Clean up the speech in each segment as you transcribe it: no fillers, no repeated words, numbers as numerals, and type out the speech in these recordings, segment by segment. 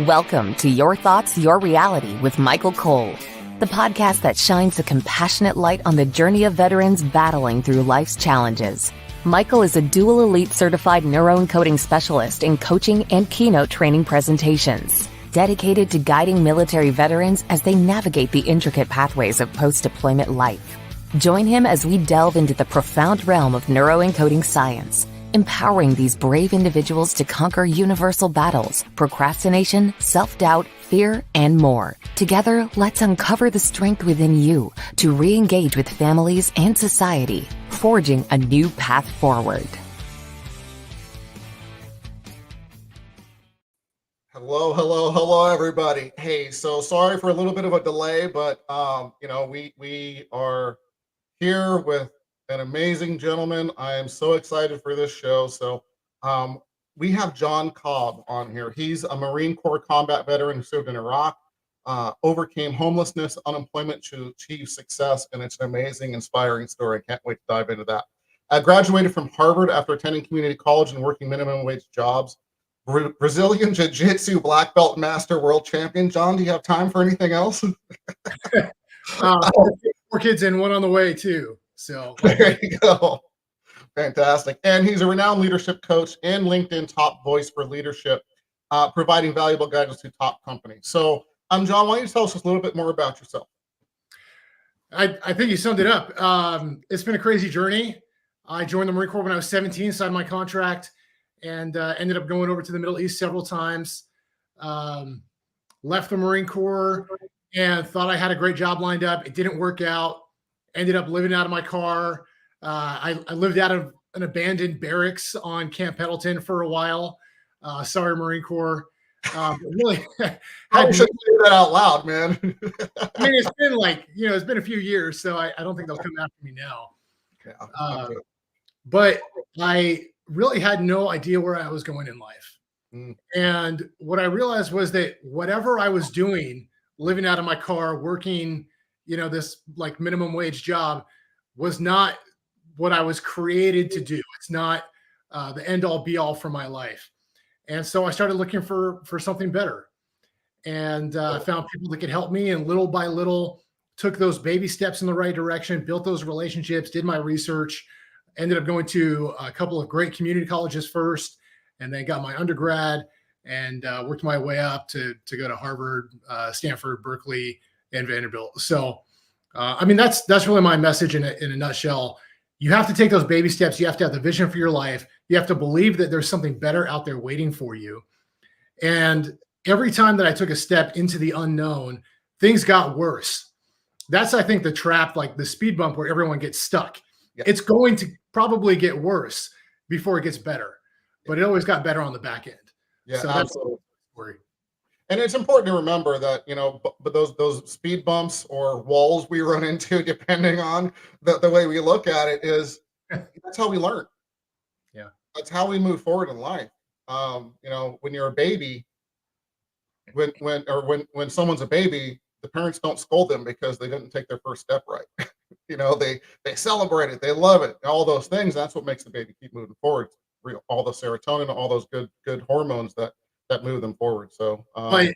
Welcome to Your Thoughts, Your Reality with Michael Cole, the podcast that shines a compassionate light on the journey of veterans battling through life's challenges. Michael is a dual elite certified neuroencoding specialist in coaching and keynote training presentations, dedicated to guiding military veterans as they navigate the intricate pathways of post-deployment life. Join him as we delve into the profound realm of neuroencoding science, empowering these brave individuals to conquer universal battles, procrastination, self-doubt, fear, and more. Together, let's uncover the strength within you to re-engage with families and society, forging a new path forward. Hello, everybody. Hey, so sorry for a little bit of a delay, but we are here with an amazing gentleman. I am so excited for this show. So we have Jon Cobb on here. He's a Marine Corps combat veteran who served in Iraq, overcame homelessness, unemployment to achieve success, and it's an amazing, inspiring story. I can't wait to dive into that. I graduated from Harvard after attending community college and working minimum wage jobs. Brazilian Jiu-Jitsu black belt master world champion. Jon, do you have time for anything else? 4 kids and 1 on the way too. So there you go. Fantastic. And he's a renowned leadership coach and LinkedIn top voice for leadership, providing valuable guidance to top companies. So Jon, why don't you tell us just a little bit more about yourself? I think you summed it up. It's been a crazy journey. I joined the Marine Corps when I was 17, signed my contract, and ended up going over to the Middle East several times. Left the Marine Corps and thought I had a great job lined up. It didn't work out. Ended up living out of my car. I lived out of an abandoned barracks on Camp Pendleton for a while. Sorry, Marine Corps. Really, I should say that out loud, man. I mean, it's been a few years, so I don't think they'll come after me now. Yeah, but I really had no idea where I was going in life. And what I realized was that whatever I was doing, living out of my car, working, this like minimum wage job, was not what I was created to do. It's not the end all be all for my life. And so I started looking for something better, and found people that could help me, and little by little took those baby steps in the right direction, built those relationships, did my research, ended up going to a couple of great community colleges first, and then got my undergrad, and worked my way up to go to Harvard, Stanford, Berkeley, and Vanderbilt. So, that's really my message in a nutshell. You have to take those baby steps. You have to have the vision for your life. You have to believe that there's something better out there waiting for you. And every time that I took a step into the unknown, things got worse. That's, I think, the trap, like the speed bump where everyone gets stuck. Yeah. It's going to probably get worse before it gets better, but it always got better on the back end. Yeah, so absolutely. That's the story. And it's important to remember that, but those speed bumps or walls we run into, depending on the way we look at it, is that's how we learn. Yeah. That's how we move forward in life. When you're a baby, when someone's a baby, the parents don't scold them because they didn't take their first step right. They celebrate it, they love it, all those things. That's what makes the baby keep moving forward. All the serotonin, all those good hormones that move them forward. So I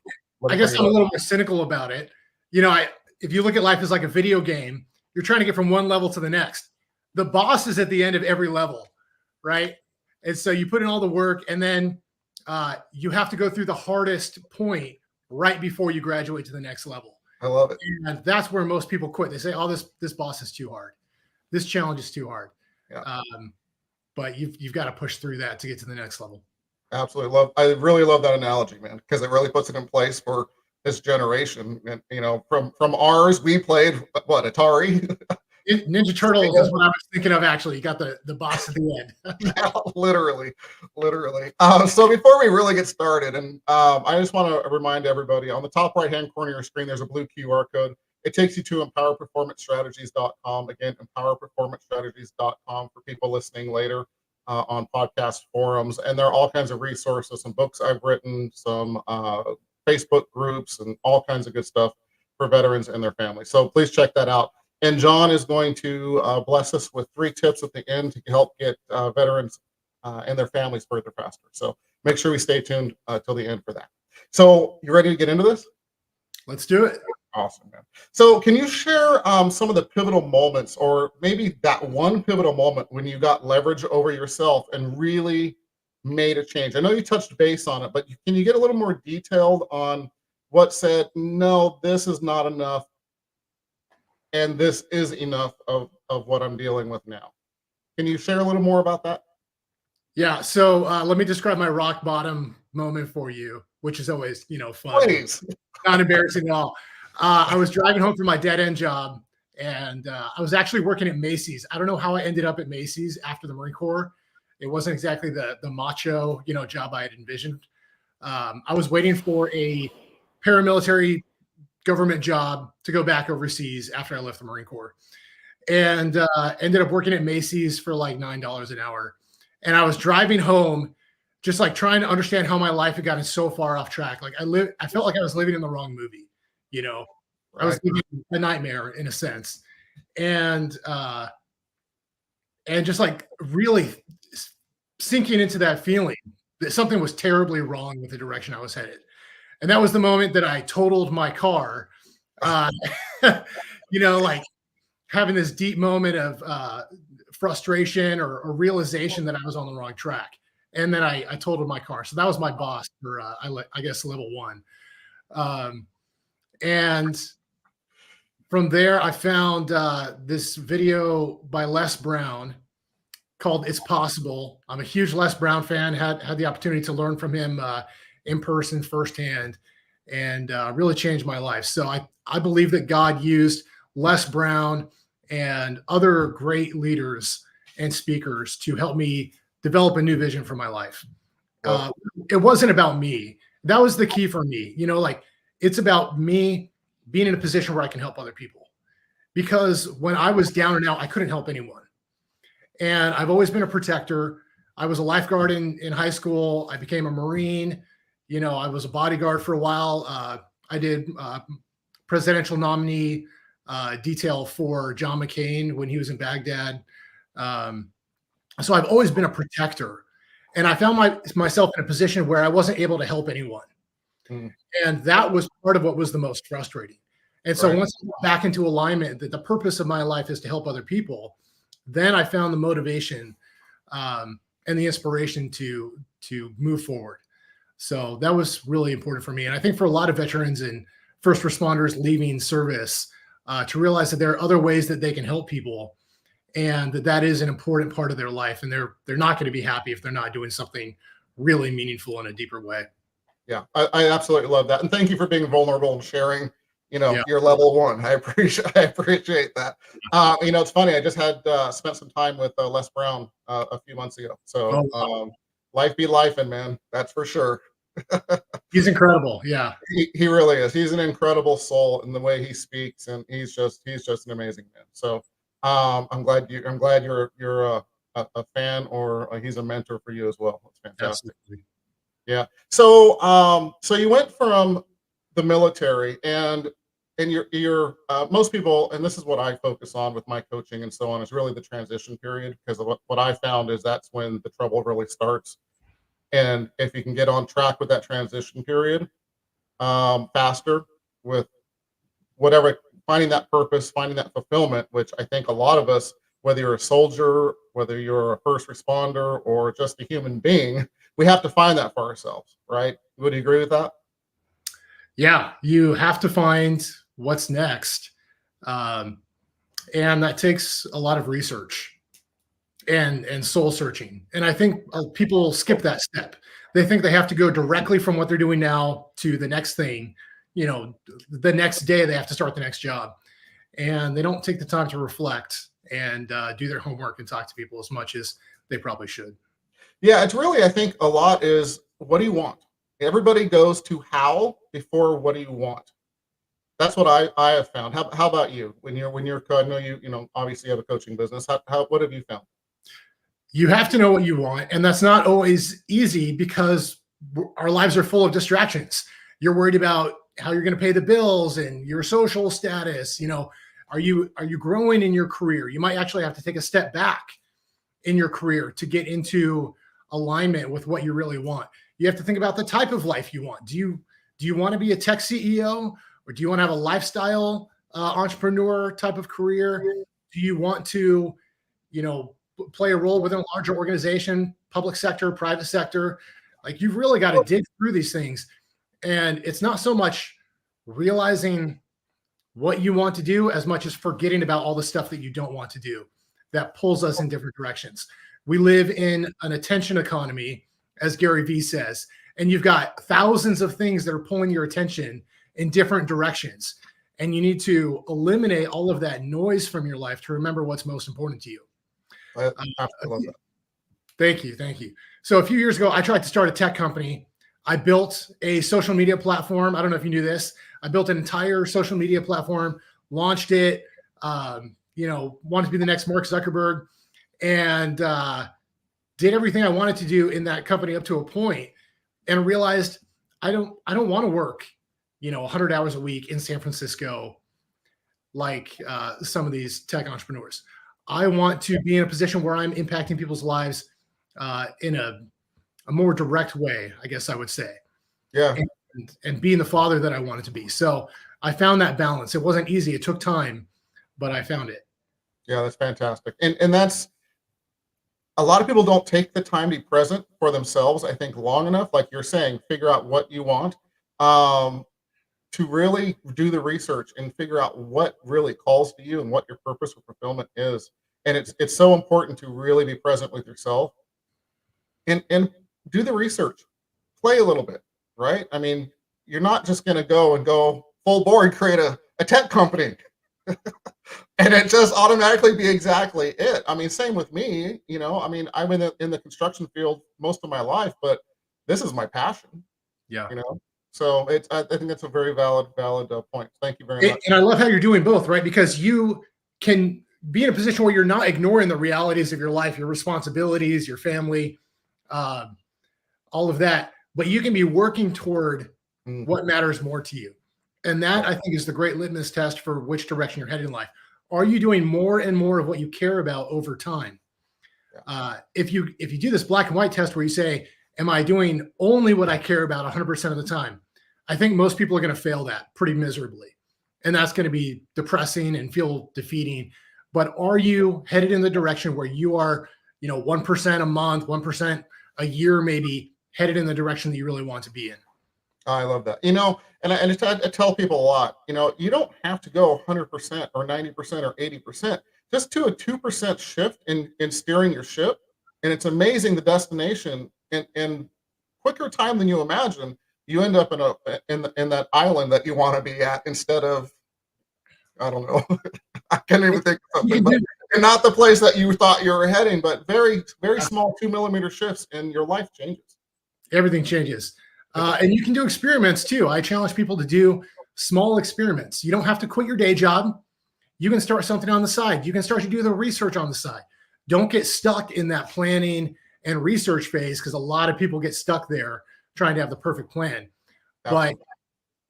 guess I'm a little more cynical about it. If you look at life as like a video game, you're trying to get from one level to the next. The boss is at the end of every level, right? And so you put in all the work, and then you have to go through the hardest point right before you graduate to the next level. I love it. And that's where most people quit. They say, "Oh, this boss is too hard. This challenge is too hard." Yeah. But you've got to push through that to get to the next level. Absolutely. I really love that analogy, man, because it really puts it in place for this generation. And from ours, we played Atari. Ninja Turtles is what I was thinking of. Actually, you got the boss at the end. Yeah, literally. So before we really get started, and I just want to remind everybody, on the top right-hand corner of your screen, there's a blue QR code. It takes you to empowerperformancestrategies.com. Again, empowerperformancestrategies.com for people listening later on podcast forums. And there are all kinds of resources, some books I've written, some Facebook groups, and all kinds of good stuff for veterans and their families. So please check that out. And Jon is going to bless us with 3 tips at the end to help get veterans and their families further faster. So make sure we stay tuned till the end for that. So you ready to get into this? Let's do it. Awesome, man. So can you share some of the pivotal moments, or maybe that one pivotal moment when you got leverage over yourself and really made a change? I know you touched base on it, but can you get a little more detailed on what said, no, this is not enough, and this is enough of what I'm dealing with now? Can you share a little more about that? Yeah. So let me describe my rock bottom moment for you, which is always, fun. Please. Not embarrassing at all. I was driving home from my dead end job, and I was actually working at Macy's. I don't know how I ended up at Macy's after the Marine Corps. It wasn't exactly the macho, job I had envisioned. I was waiting for a paramilitary government job to go back overseas after I left the Marine Corps, and ended up working at Macy's for like $9 an hour. And I was driving home, just like trying to understand how my life had gotten so far off track. Like I felt like I was living in the wrong movie. I was living a nightmare in a sense, and just like really sinking into that feeling that something was terribly wrong with the direction I was headed. And that was the moment that I totaled my car. Like having this deep moment of frustration or realization that I was on the wrong track. And then I totaled my car. So that was my boss for, I guess, level 1. And from there, I found this video by Les Brown called "It's Possible." I'm a huge Les Brown fan. Had the opportunity to learn from him in person firsthand, and really changed my life. So I believe that God used Les Brown and other great leaders and speakers to help me develop a new vision for my life. It wasn't about me. That was the key for me. It's about me being in a position where I can help other people. Because when I was down and out, I couldn't help anyone. And I've always been a protector. I was a lifeguard in high school. I became a Marine. I was a bodyguard for a while. I did presidential nominee detail for John McCain when he was in Baghdad. So I've always been a protector. And I found myself in a position where I wasn't able to help anyone. And that was part of what was the most frustrating. And so once I got back into alignment, that the purpose of my life is to help other people, then I found the motivation and the inspiration to move forward. So that was really important for me. And I think for a lot of veterans and first responders leaving service, to realize that there are other ways that they can help people, and that is an important part of their life. And they're not going to be happy if they're not doing something really meaningful in a deeper way. Yeah, I absolutely love that. And thank you for being vulnerable and sharing, your level 1. I appreciate that. It's funny. I just had spent some time with Les Brown a few months ago. So life be life, and man, that's for sure. He's incredible. Yeah, he really is. He's an incredible soul in the way he speaks, and he's just an amazing man. So I'm glad you're a fan, or he's a mentor for you as well. That's fantastic. Absolutely. Yeah. So you went from the military, and you're most people, and this is what I focus on with my coaching and so on, is really the transition period, because of what I found is that's when the trouble really starts. And if you can get on track with that transition period faster, with whatever, finding that purpose, finding that fulfillment, which I think a lot of us, whether you're a soldier, whether you're a first responder, or just a human being, we have to find that for ourselves, right? Would you agree with that? Yeah, you have to find what's next. And that takes a lot of research and soul searching. And I think people skip that step. They think they have to go directly from what they're doing now to the next thing. The next day they have to start the next job. And they don't take the time to reflect and do their homework and talk to people as much as they probably should. Yeah, it's really, I think a lot is, what do you want? Everybody goes to how before what do you want. That's what I have found. How about you? When you're I know you obviously have a coaching business. What have you found? You have to know what you want, and that's not always easy because our lives are full of distractions. You're worried about how you're going to pay the bills and your social status. Are you growing in your career? You might actually have to take a step back in your career to get into alignment with what you really want. You have to think about the type of life you want. Do you want to be a tech CEO, or do you want to have a lifestyle entrepreneur type of career? Do you want to, play a role within a larger organization, public sector, private sector? Like, you've really got to dig through these things. And it's not so much realizing what you want to do as much as forgetting about all the stuff that you don't want to do that pulls us in different directions. We live in an attention economy, as Gary Vee says, and you've got thousands of things that are pulling your attention in different directions. And you need to eliminate all of that noise from your life to remember what's most important to you. I love that. Thank you. Thank you. So a few years ago, I tried to start a tech company. I built a social media platform. I don't know if you knew this. I built an entire social media platform, launched it, wanted to be the next Mark Zuckerberg, and did everything I wanted to do in that company up to a point, and realized I don't want to work, 100 hours a week in San Francisco like some of these tech entrepreneurs. I want to be in a position where I'm impacting people's lives in a more direct way, I guess I would say. Yeah. And being the father that I wanted to be. So I found that balance. It wasn't easy. It took time, but I found it. Yeah, that's fantastic. And that's, a lot of people don't take the time to be present for themselves, I think, long enough, like you're saying, figure out what you want, to really do the research and figure out what really calls to you and what your purpose or fulfillment is. And it's so important to really be present with yourself and do the research, play a little bit, right? I mean, you're not just going to go full board, create a tech company and it just automatically be exactly it. I mean, same with me, I'm in the construction field most of my life, but this is my passion. Yeah. So I think that's a very valid point. Thank you very much. And I love how you're doing both, right? Because you can be in a position where you're not ignoring the realities of your life, your responsibilities, your family, all of that, but you can be working toward what matters more to you. And that, I think, is the great litmus test for which direction you're headed in life. Are you doing more and more of what you care about over time? Yeah. If you do this black and white test where you say, am I doing only what I care about 100% of the time? I think most people are going to fail that pretty miserably. And that's going to be depressing and feel defeating. But are you headed in the direction where you are, 1% a month, 1% a year, maybe headed in the direction that you really want to be in? I love that. And I tell people a lot, you don't have to go 100% or 90% or 80%. Just do a 2% shift in steering your ship. And it's amazing the destination in quicker time than you imagine. You end up in that island that you want to be at instead of, I don't know, I can't even think of something, but not the place that you thought you were heading, but very, very small 2 millimeter shifts and your life changes. Everything changes. And you can do experiments too. I challenge people to do small experiments. You don't have to quit your day job. You can start something on the side. You can start to do the research on the side. Don't get stuck in that planning and research phase, because a lot of people get stuck there trying to have the perfect plan. Absolutely. But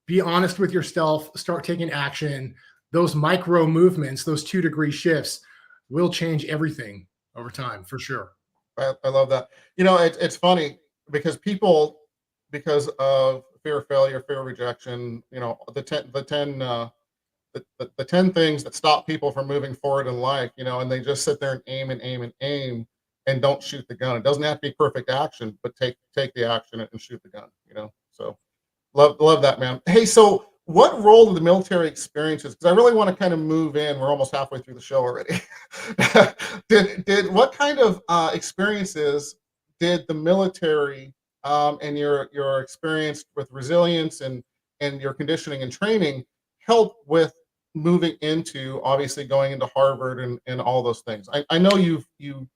be honest with yourself, start taking action. Those micro movements, those 2-degree shifts will change everything over time, for sure. I love that. It's funny because of fear of failure, fear of rejection, the 10 things that stop people from moving forward in life, and they just sit there and aim and aim and aim and don't shoot the gun. It doesn't have to be perfect action, but take the action and shoot the gun, So love that, man. Hey, so what role did the military experiences, because I really want to kind of move in, we're almost halfway through the show already. What kind of experiences did the military and your experience with resilience and your conditioning and training help with moving into, obviously, going into Harvard and all those things? I know you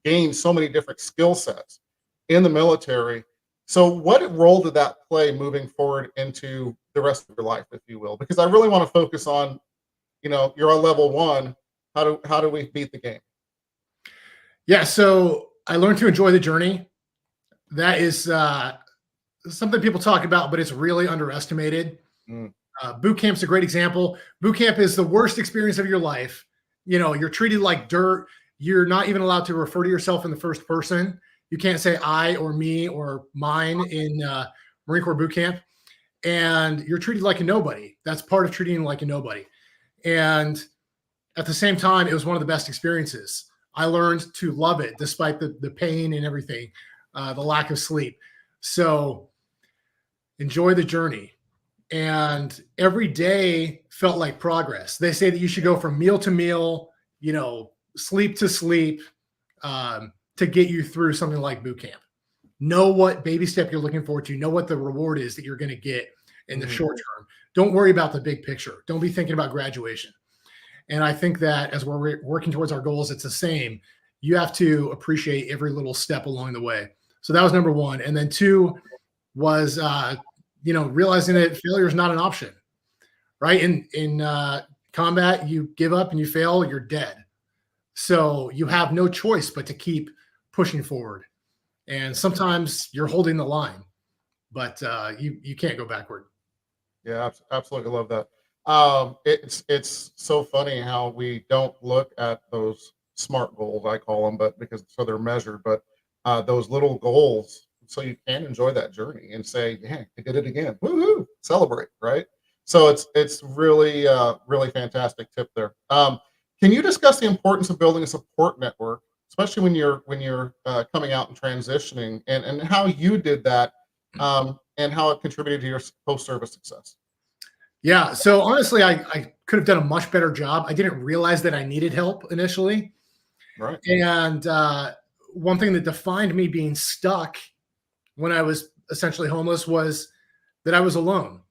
gained so many different skill sets in the military. So what role did that play moving forward into the rest of your life, if you will? Because I really want to focus on, you're on level 1. How do we beat the game? Yeah, so I learned to enjoy the journey. That is something people talk about, but it's really underestimated. Boot camp's a great example. Boot camp is the worst experience of your life. You're treated like dirt. You're not even allowed to refer to yourself in the first person. You can't say I or me or mine in Marine Corps boot camp. And you're treated like a nobody. That's part of treating like a nobody. And at the same time, it was one of the best experiences. I learned to love it despite the pain and everything, the lack of sleep. So enjoy the journey. And every day felt like progress. They say that you should go from meal to meal, sleep to sleep, to get you through something like boot camp. Know what baby step you're looking forward to. Know what the reward is that you're going to get in the short term. Don't worry about the big picture. Don't be thinking about graduation. And I think that as we're working towards our goals, it's the same. You have to appreciate every little step along the way. So that was number one. And then two was, realizing that failure is not an option, right? In combat, you give up and you fail, you're dead. So you have no choice but to keep pushing forward. And sometimes you're holding the line, but you can't go backward. Yeah, absolutely love that. It's so funny how we don't look at those SMART goals, I call them, but so they're measured, but those little goals, so you can enjoy that journey and say, yeah, I did it again. Woohoo! Celebrate, right? So it's really really fantastic tip there. Can you discuss the importance of building a support network, especially when you're coming out and transitioning, and how you did that, and how it contributed to your post-service success? Yeah. So honestly, I could have done a much better job. I didn't realize that I needed help initially. Right. And one thing that defined me being stuck when I was essentially homeless was that I was alone.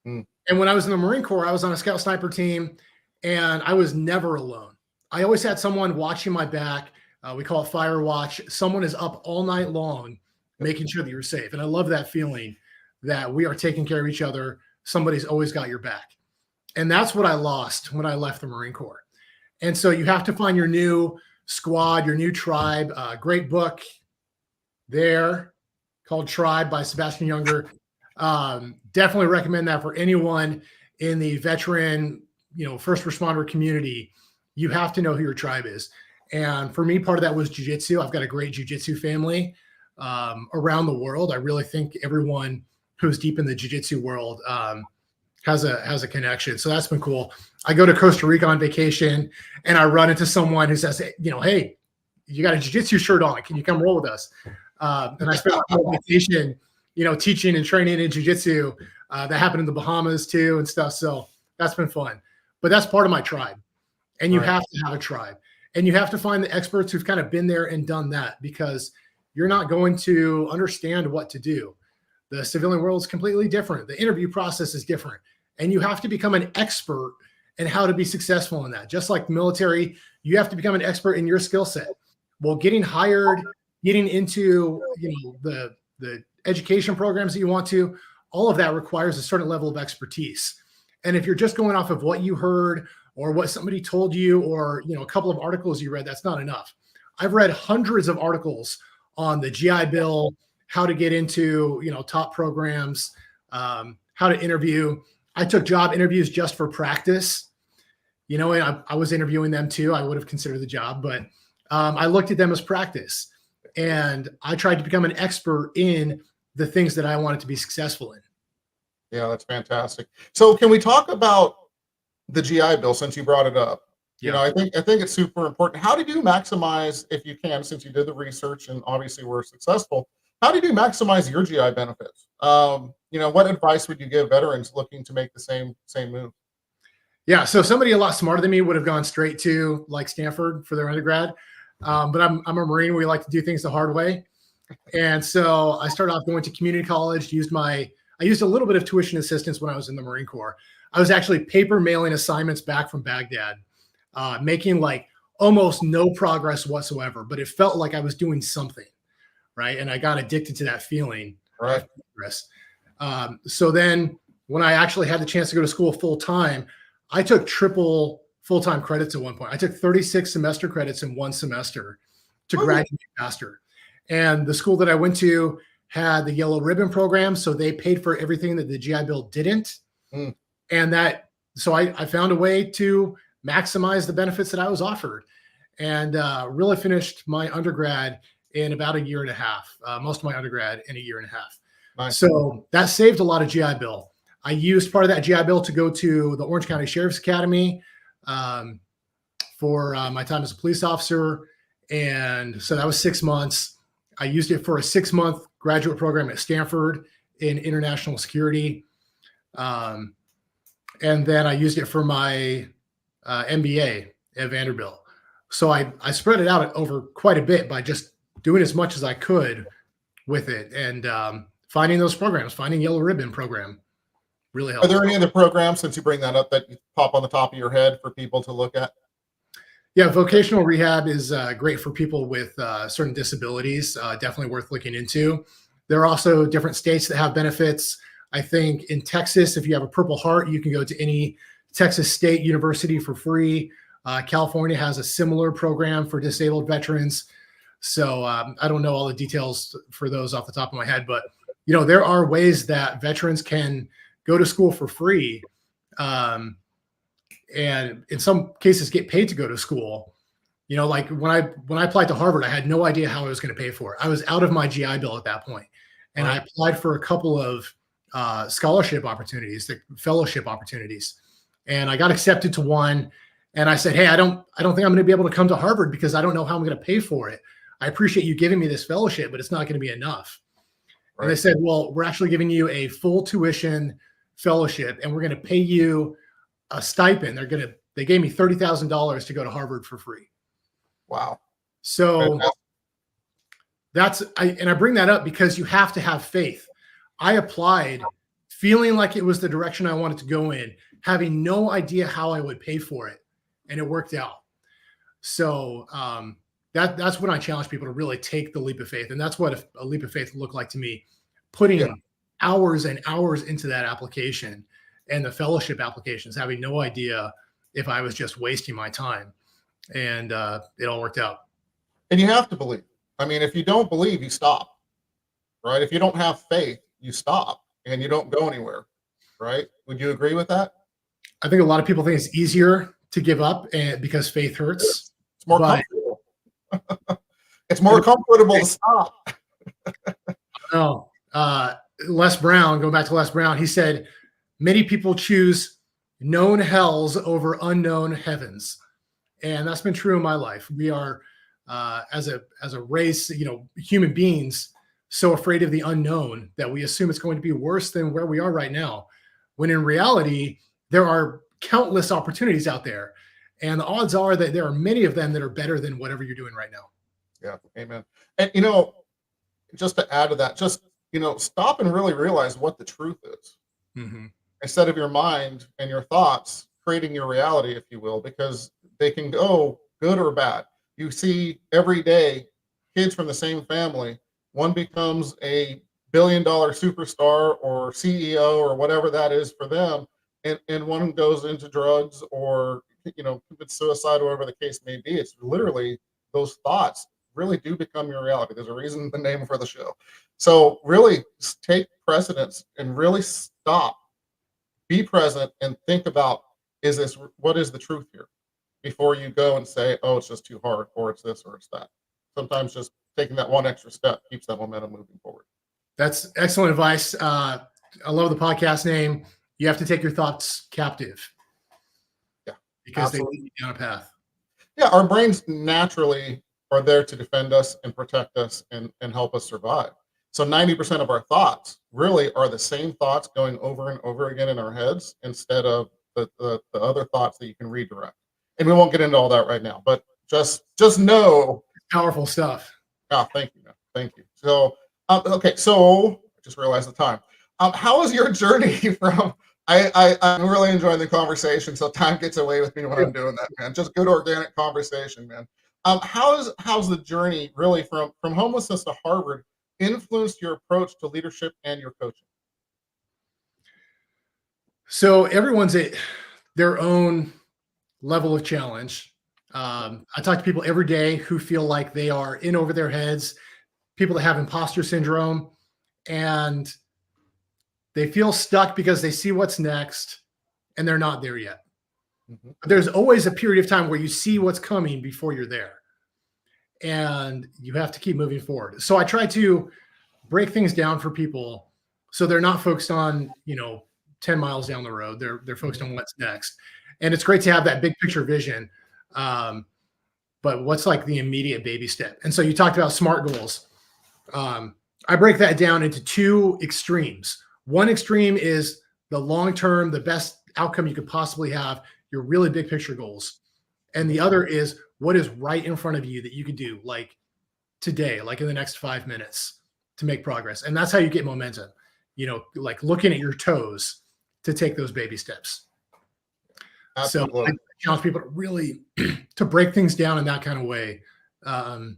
And when I was in the Marine Corps, I was on a scout sniper team, and I was never alone. I always had someone watching my back. We call it fire watch. Someone is up all night long, making sure that you're safe. And I love that feeling that we are taking care of each other. Somebody's always got your back. And that's what I lost when I left the Marine Corps. And so you have to find your new squad, your new tribe. Great book there called Tribe by Sebastian Younger. Definitely recommend that for anyone in the veteran, first responder community. You have to know who your tribe is. And for me, part of that was jiu-jitsu. I've got a great jiu-jitsu family around the world. I really think everyone who's deep in the jiu-jitsu world has a connection. So that's been cool. I go to Costa Rica on vacation, and I run into someone who says, hey, you got a jiu-jitsu shirt on. Can you come roll with us? And I spent my whole vacation, teaching and training in jiu-jitsu. That happened in the Bahamas too and stuff. So that's been fun. But that's part of my tribe. And you have to have a tribe. And you have to find the experts who've kind of been there and done that, because you're not going to understand what to do. The civilian world is completely different. The interview process is different. And you have to become an expert in how to be successful in that. Just like the military, you have to become an expert in your skill set. Well, getting hired, getting into the education programs that you want to, all of that requires a certain level of expertise. And if you're just going off of what you heard or what somebody told you, or a couple of articles you read, that's not enough. I've read hundreds of articles on the GI Bill, how to get into top programs, how to interview. I took job interviews just for practice, and I was interviewing them too. I would have considered the job, but I looked at them as practice, and I tried to become an expert in the things that I wanted to be successful in. Yeah, that's fantastic. So can we talk about the GI Bill, since you brought it up? Yeah. I think it's super important. How did you maximize, if you can, since you did the research and obviously were successful, how did you maximize your GI benefits? What advice would you give veterans looking to make the same move? Yeah, so somebody a lot smarter than me would have gone straight to like Stanford for their undergrad. But I'm a Marine. We like to do things the hard way. And so I started off going to community college, I used a little bit of tuition assistance when I was in the Marine Corps. I was actually paper mailing assignments back from Baghdad, making like almost no progress whatsoever, but it felt like I was doing something, right? And I got addicted to that feeling of progress. So then when I actually had the chance to go to school full time, I took triple full-time credits at one point. I took 36 semester credits in one semester to graduate faster. And the school that I went to had the yellow ribbon program, so they paid for everything that the GI Bill didn't. And so I found a way to maximize the benefits that I was offered, and really finished my undergrad in about a year and a half. Most of my undergrad in a year and a half. Nice. So that saved a lot of GI Bill. I used part of that GI Bill to go to the Orange County Sheriff's Academy for my time as a police officer. And so that was 6 months. I used it for a 6-month graduate program at Stanford in international security. And then I used it for my MBA at Vanderbilt. So I spread it out over quite a bit by just doing as much as I could with it, and finding those programs, finding Yellow Ribbon program really helps. Are there any other programs, since you bring that up, that you pop on the top of your head for people to look at? Yeah, vocational rehab is great for people with certain disabilities, definitely worth looking into. There are also different states that have benefits. I think in Texas, if you have a Purple Heart, you can go to any Texas State University for free. California has a similar program for disabled veterans. So I don't know all the details for those off the top of my head, but there are ways that veterans can go to school for free, and in some cases get paid to go to school. Like when I applied to Harvard, I had no idea how I was going to pay for it. I was out of my GI Bill at that point, and I applied for a couple of scholarship opportunities, the fellowship opportunities, and I got accepted to one. And I said, hey, I don't think I'm going to be able to come to Harvard because I don't know how I'm going to pay for it. I appreciate you giving me this fellowship, but it's not going to be enough. Right. And they said, well, we're actually giving you a full tuition fellowship, and we're going to pay you a stipend. They gave me $30,000 to go to Harvard for free. Wow. So I bring that up because you have to have faith. I applied feeling like it was the direction I wanted to go in, having no idea how I would pay for it. And it worked out. So that's when I challenge people to really take the leap of faith. And that's what a leap of faith looked like to me, putting hours and hours into that application and the fellowship applications, having no idea if I was just wasting my time. And it all worked out. And you have to believe. I mean, if you don't believe, you stop, right? If you don't have faith, you stop and you don't go anywhere, right? Would you agree with that? I think a lot of people think it's easier to give up because faith hurts. It's more comfortable. It's more comfortable to stop. No. Les Brown, going back to Les Brown, he said, many people choose known hells over unknown heavens. And that's been true in my life. We are, as a race, human beings, so afraid of the unknown that we assume it's going to be worse than where we are right now. When in reality, there are countless opportunities out there. And the odds are that there are many of them that are better than whatever you're doing right now. Yeah. Amen. And, just to add to that, just, stop and really realize what the truth is. Mm-hmm. Instead of your mind and your thoughts creating your reality, if you will, because they can go good or bad. You see every day kids from the same family, one becomes a billion-dollar superstar or CEO or whatever that is for them. And one goes into drugs or, commits suicide, or whatever the case may be. It's literally those thoughts really do become your reality. There's a reason the name for the show. So really take precedence and really stop, be present, and think about, what is the truth here, before you go and say, oh, it's just too hard, or it's this, or it's that. Sometimes just taking that one extra step keeps that momentum moving forward. That's excellent advice. I love the podcast name. You have to take your thoughts captive. Yeah. Because absolutely. They lead you down a path. Yeah, our brains naturally are there to defend us and protect us and help us survive. So 90% of our thoughts really are the same thoughts going over and over again in our heads, instead of the other thoughts that you can redirect. And we won't get into all that right now, but just know. Powerful stuff. Oh, thank you, man. Thank you. So, okay. So I just realized the time. How was your journey from, I'm really enjoying the conversation. So time gets away with me when I'm doing that, man. Just good organic conversation, man. How's the journey really from homelessness to Harvard influenced your approach to leadership and your coaching? So everyone's at their own level of challenge. I talk to people every day who feel like they are in over their heads, people that have imposter syndrome, and they feel stuck because they see what's next and they're not there yet. Mm-hmm. There's always a period of time where you see what's coming before you're there. and you have to keep moving forward. So I try to break things down for people so they're not focused on, 10 miles down the road. They're focused on what's next. And it's great to have that big picture vision. But what's like the immediate baby step? And so you talked about SMART goals. I break that down into two extremes. One extreme is the long-term, the best outcome you could possibly have, your really big picture goals. And the other is what is right in front of you that you could do like today, like in the next 5 minutes to make progress. And that's how you get momentum, like looking at your toes to take those baby steps. Absolutely. So I challenge people to really to break things down in that kind of way, and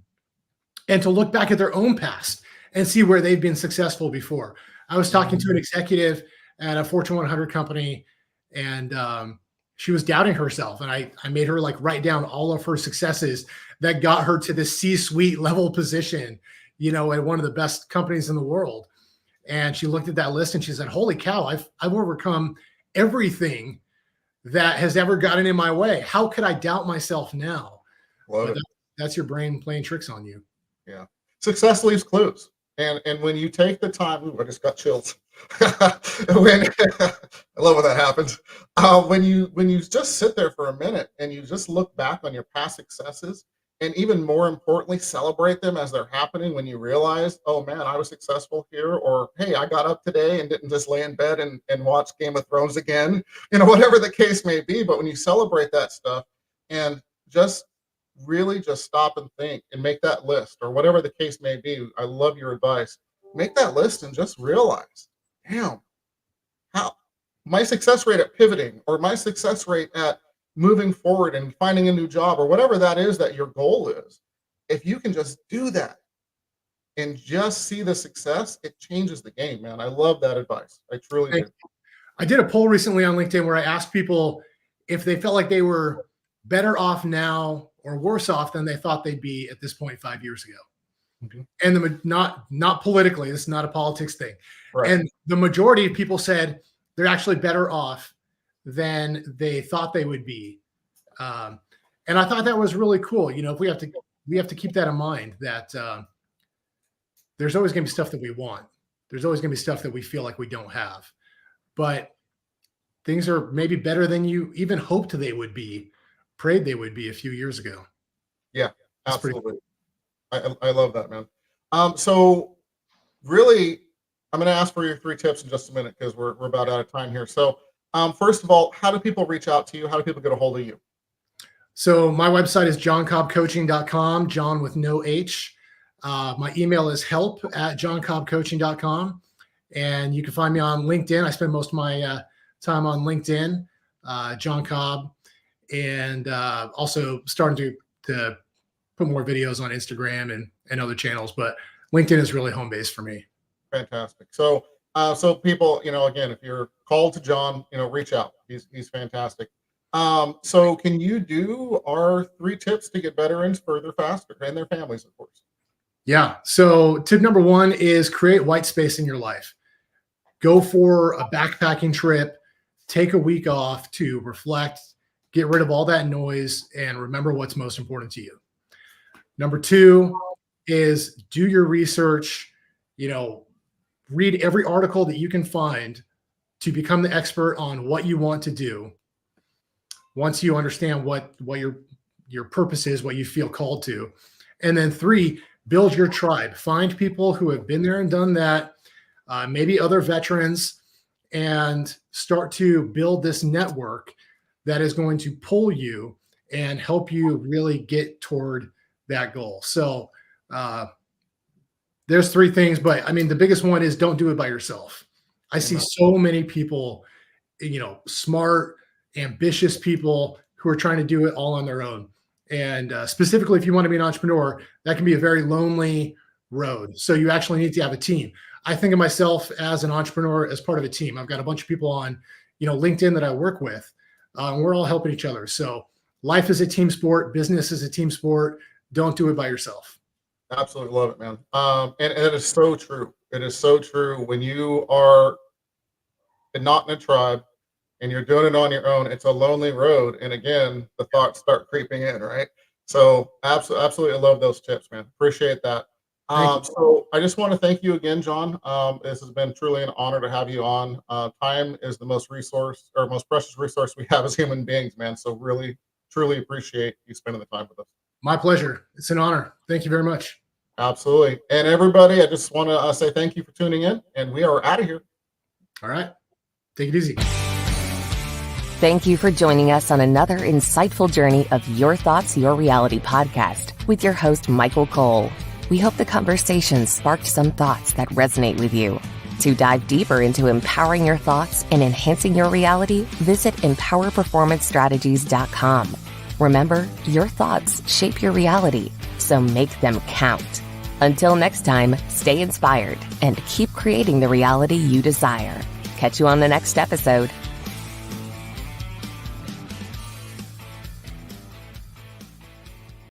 to look back at their own past and see where they've been successful before. I was talking to an executive at a Fortune 100 company, and she was doubting herself. And I made her like write down all of her successes that got her to the C-suite level position, at one of the best companies in the world. And she looked at that list and she said, holy cow, I've overcome everything that has ever gotten in my way. How could I doubt myself now? Love it. That's your brain playing tricks on you. Yeah. Success leaves clues. And when you take the time, ooh, I just got chills. I love when that happens. When you just sit there for a minute and you just look back on your past successes, and even more importantly, celebrate them as they're happening, when you realize, oh man, I was successful here, or hey, I got up today and didn't just lay in bed and watch Game of Thrones again, whatever the case may be. But when you celebrate that stuff and just really just stop and think and make that list, or whatever the case may be, I love your advice. Make that list and just realize, damn, how my success rate at pivoting, or my success rate at moving forward and finding a new job, or whatever that is that your goal is, if you can just do that and just see the success, it changes the game, man. I love that advice. I truly do. I did a poll recently on LinkedIn where I asked people if they felt like they were better off now or worse off than they thought they'd be at this point 5 years ago. Okay. And not politically, this is not a politics thing. Right. And the majority of people said they're actually better off than they thought they would be. And I thought that was really cool. If we have to keep that in mind, that there's always going to be stuff that we want. There's always going to be stuff that we feel like we don't have, but things are maybe better than you even hoped they would be, prayed they would be a few years ago. Yeah, absolutely. I love that, man. So really, I'm going to ask for your 3 tips in just a minute, because we're about out of time here. So first of all, how do people reach out to you? How do people get a hold of you? So my website is joncobbcoaching.com, John with no H. My email is help@joncobbcoaching.com. And you can find me on LinkedIn. I spend most of my time on LinkedIn, Jon Cobb, and also starting to put more videos on Instagram and other channels. But LinkedIn is really home base for me. Fantastic. So people, again, if you're called to Jon, reach out. He's fantastic. So can you do our 3 tips to get veterans further faster, and their families, of course? Yeah. So tip number 1 is create white space in your life. Go for a backpacking trip, take a week off to reflect, get rid of all that noise, and remember what's most important to you. Number 2 is do your research, read every article that you can find to become the expert on what you want to do. Once you understand what your purpose is, what you feel called to. And then 3, build your tribe. Find people who have been there and done that, maybe other veterans, and start to build this network that is going to pull you and help you really get toward that goal. So there's 3 things, but I mean, the biggest one is don't do it by yourself. I see so many people, smart, ambitious people who are trying to do it all on their own. And specifically, if you want to be an entrepreneur, that can be a very lonely road. So you actually need to have a team. I think of myself as an entrepreneur as part of a team. I've got a bunch of people on, LinkedIn that I work with. We're all helping each other. So life is a team sport. Business is a team sport. Don't do it by yourself. Absolutely love it, man. And it is so true. It is so true. When you are not in a tribe and you're doing it on your own, it's a lonely road. And again, the thoughts start creeping in, right? So absolutely, I love those tips, man. Appreciate that. So I just want to thank you again, Jon. This has been truly an honor to have you on. Time is the most precious resource we have as human beings, man. So really, truly appreciate you spending the time with us. My pleasure. It's an honor. Thank you very much. Absolutely. And everybody, I just want to say thank you for tuning in, and we are out of here. All right. Take it easy. Thank you for joining us on another insightful journey of Your Thoughts, Your Reality podcast with your host, Michael Cole. We hope the conversation sparked some thoughts that resonate with you. To dive deeper into empowering your thoughts and enhancing your reality, visit empowerperformancestrategies.com. Remember, your thoughts shape your reality, so make them count. Until next time, stay inspired and keep creating the reality you desire. Catch you on the next episode.